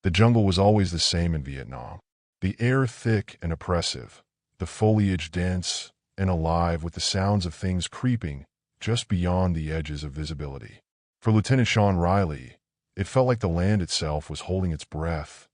The jungle was always the same in Vietnam. The air thick and oppressive, the foliage dense and alive with the sounds of things creeping just beyond the edges of visibility. For Lieutenant Sean Riley, it felt like the land itself was holding its breath,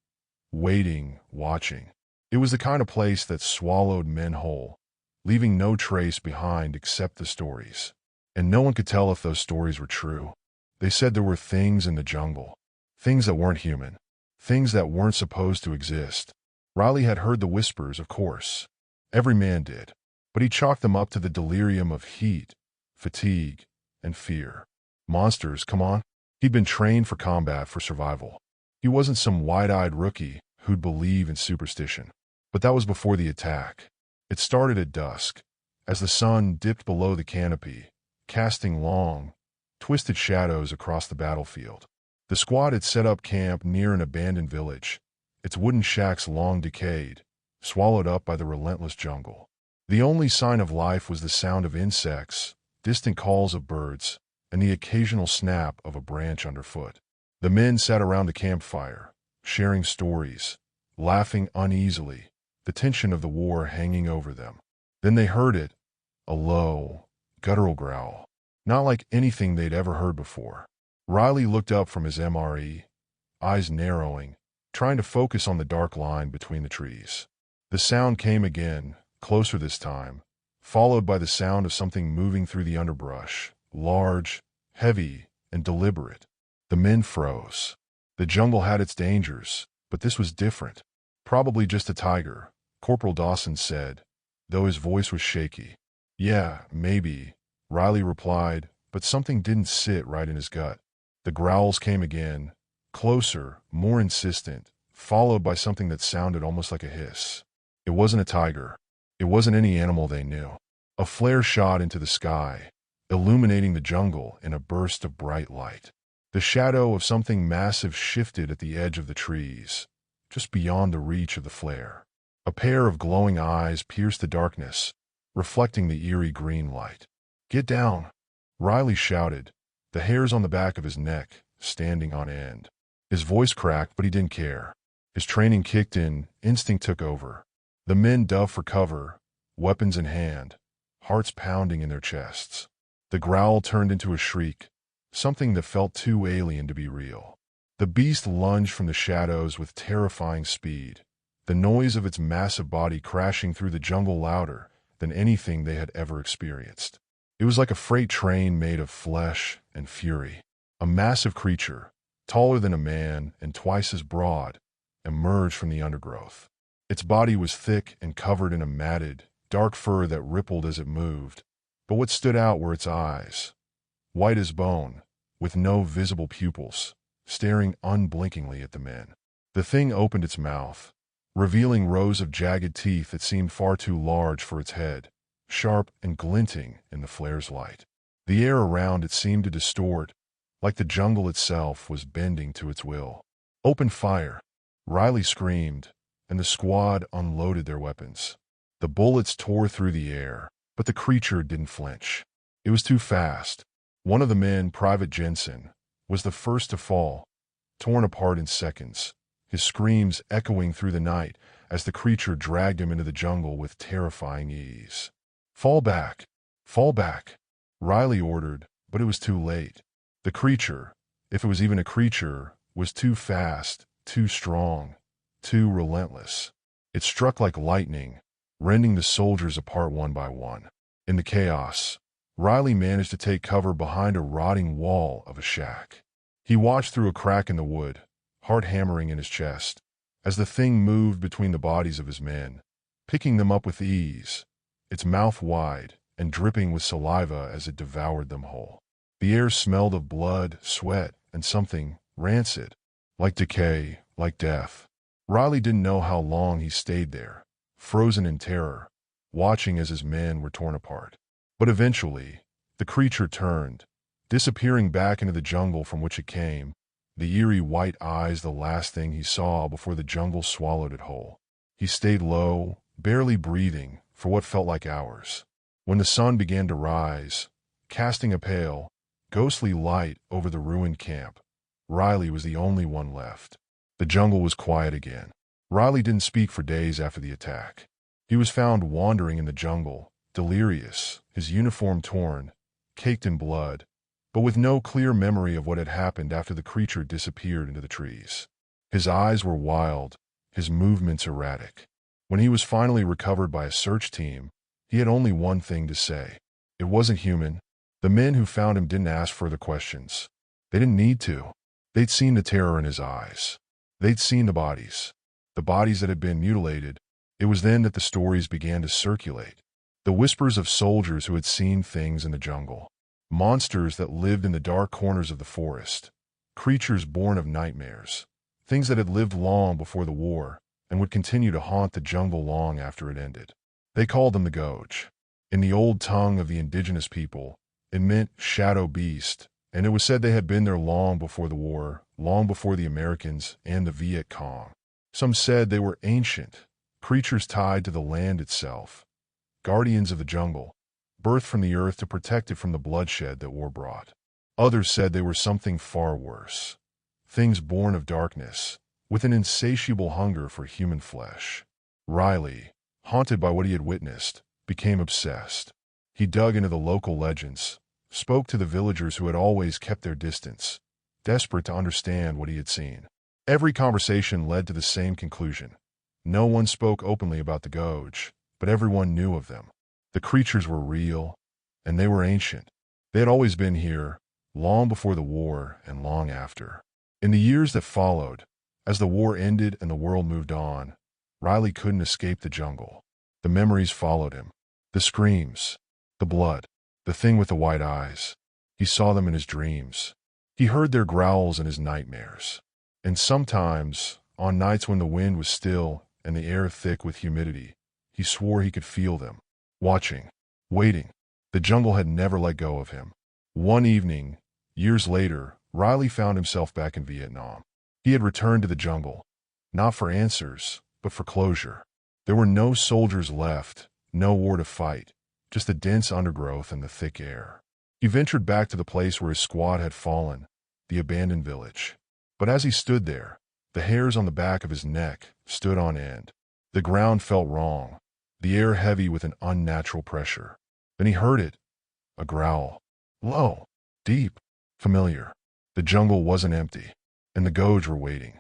waiting, watching. It was the kind of place that swallowed men whole, leaving no trace behind except the stories. And no one could tell if those stories were true. They said there were things in the jungle, things that weren't human, things that weren't supposed to exist. Riley had heard the whispers, of course. Every man did. But he chalked them up to the delirium of heat, fatigue, and fear. Monsters, come on. He'd been trained for combat, for survival. He wasn't some wide-eyed rookie who'd believe in superstition. But that was before the attack. It started at dusk, as the sun dipped below the canopy, casting long, twisted shadows across the battlefield. The squad had set up camp near an abandoned village, its wooden shacks long decayed, swallowed up by the relentless jungle. The only sign of life was the sound of insects, distant calls of birds, and the occasional snap of a branch underfoot. The men sat around the campfire, sharing stories, laughing uneasily, the tension of the war hanging over them. Then they heard it, a low, guttural growl, not like anything they'd ever heard before. Riley looked up from his MRE, eyes narrowing, trying to focus on the dark line between the trees. The sound came again, closer this time, followed by the sound of something moving through the underbrush, large, heavy, and deliberate. The men froze. The jungle had its dangers, but this was different. Probably just a tiger, Corporal Dawson said, though his voice was shaky. Yeah, maybe, Riley replied, but something didn't sit right in his gut. The growls came again, closer, more insistent, followed by something that sounded almost like a hiss. It wasn't a tiger. It wasn't any animal they knew. A flare shot into the sky, illuminating the jungle in a burst of bright light. The shadow of something massive shifted at the edge of the trees, just beyond the reach of the flare. A pair of glowing eyes pierced the darkness, reflecting the eerie green light. "Get down!" Riley shouted, the hairs on the back of his neck standing on end. His voice cracked, but he didn't care. His training kicked in, instinct took over. The men dove for cover, weapons in hand, hearts pounding in their chests. The growl turned into a shriek, something that felt too alien to be real. The beast lunged from the shadows with terrifying speed, the noise of its massive body crashing through the jungle louder than anything they had ever experienced. It was like a freight train made of flesh and fury. A massive creature, taller than a man and twice as broad, emerged from the undergrowth. Its body was thick and covered in a matted, dark fur that rippled as it moved, but what stood out were its eyes, white as bone, with no visible pupils, staring unblinkingly at the men. The thing opened its mouth, revealing rows of jagged teeth that seemed far too large for its head, sharp and glinting in the flare's light. The air around it seemed to distort, like the jungle itself was bending to its will. "Open fire!" Riley screamed, and the squad unloaded their weapons. The bullets tore through the air, but the creature didn't flinch. It was too fast. One of the men, Private Jensen, was the first to fall, torn apart in seconds, his screams echoing through the night as the creature dragged him into the jungle with terrifying ease. "Fall back! Fall back!" Riley ordered, but it was too late. The creature, if it was even a creature, was too fast, too strong, too relentless. It struck like lightning, rending the soldiers apart one by one. In the chaos, Riley managed to take cover behind a rotting wall of a shack. He watched through a crack in the wood, heart hammering in his chest, as the thing moved between the bodies of his men, picking them up with ease, its mouth wide and dripping with saliva as it devoured them whole. The air smelled of blood, sweat, and something rancid, like decay, like death. Riley didn't know how long he stayed there, frozen in terror, watching as his men were torn apart. But eventually, the creature turned, disappearing back into the jungle from which it came, the eerie white eyes the last thing he saw before the jungle swallowed it whole. He stayed low, barely breathing, for what felt like hours. When the sun began to rise, casting a pale, ghostly light over the ruined camp, Riley was the only one left. The jungle was quiet again. Riley didn't speak for days after the attack. He was found wandering in the jungle, delirious, his uniform torn, caked in blood, but with no clear memory of what had happened after the creature disappeared into the trees. His eyes were wild, his movements erratic. When he was finally recovered by a search team, he had only one thing to say. It wasn't human. The men who found him didn't ask further questions. They didn't need to. They'd seen the terror in his eyes. They'd seen the bodies that had been mutilated. It was then that the stories began to circulate. The whispers of soldiers who had seen things in the jungle. Monsters that lived in the dark corners of the forest. Creatures born of nightmares. Things that had lived long before the war and would continue to haunt the jungle long after it ended. They called them the Ghoj. In the old tongue of the indigenous people, it meant shadow beast, and it was said they had been there long before the war, long before the Americans and the Viet Cong. Some said they were ancient, creatures tied to the land itself, guardians of the jungle, birthed from the earth to protect it from the bloodshed that war brought. Others said they were something far worse, things born of darkness, with an insatiable hunger for human flesh. Riley, haunted by what he had witnessed, became obsessed. He dug into the local legends, spoke to the villagers who had always kept their distance, desperate to understand what he had seen. Every conversation led to the same conclusion. No one spoke openly about the Ghoj, but everyone knew of them. The creatures were real, and they were ancient. They had always been here, long before the war and long after. In the years that followed, as the war ended and the world moved on, Riley couldn't escape the jungle. The memories followed him. The screams, the blood, the thing with the white eyes. He saw them in his dreams. He heard their growls in his nightmares. And sometimes, on nights when the wind was still and the air thick with humidity, he swore he could feel them, watching, waiting. The jungle had never let go of him. One evening, years later, Riley found himself back in Vietnam. He had returned to the jungle, not for answers, but for closure. There were no soldiers left, no war to fight, just the dense undergrowth and the thick air. He ventured back to the place where his squad had fallen, the abandoned village. But as he stood there, the hairs on the back of his neck stood on end. The ground felt wrong, the air heavy with an unnatural pressure. Then he heard it, a growl. Low, deep, familiar. The jungle wasn't empty, and the Ghoj were waiting.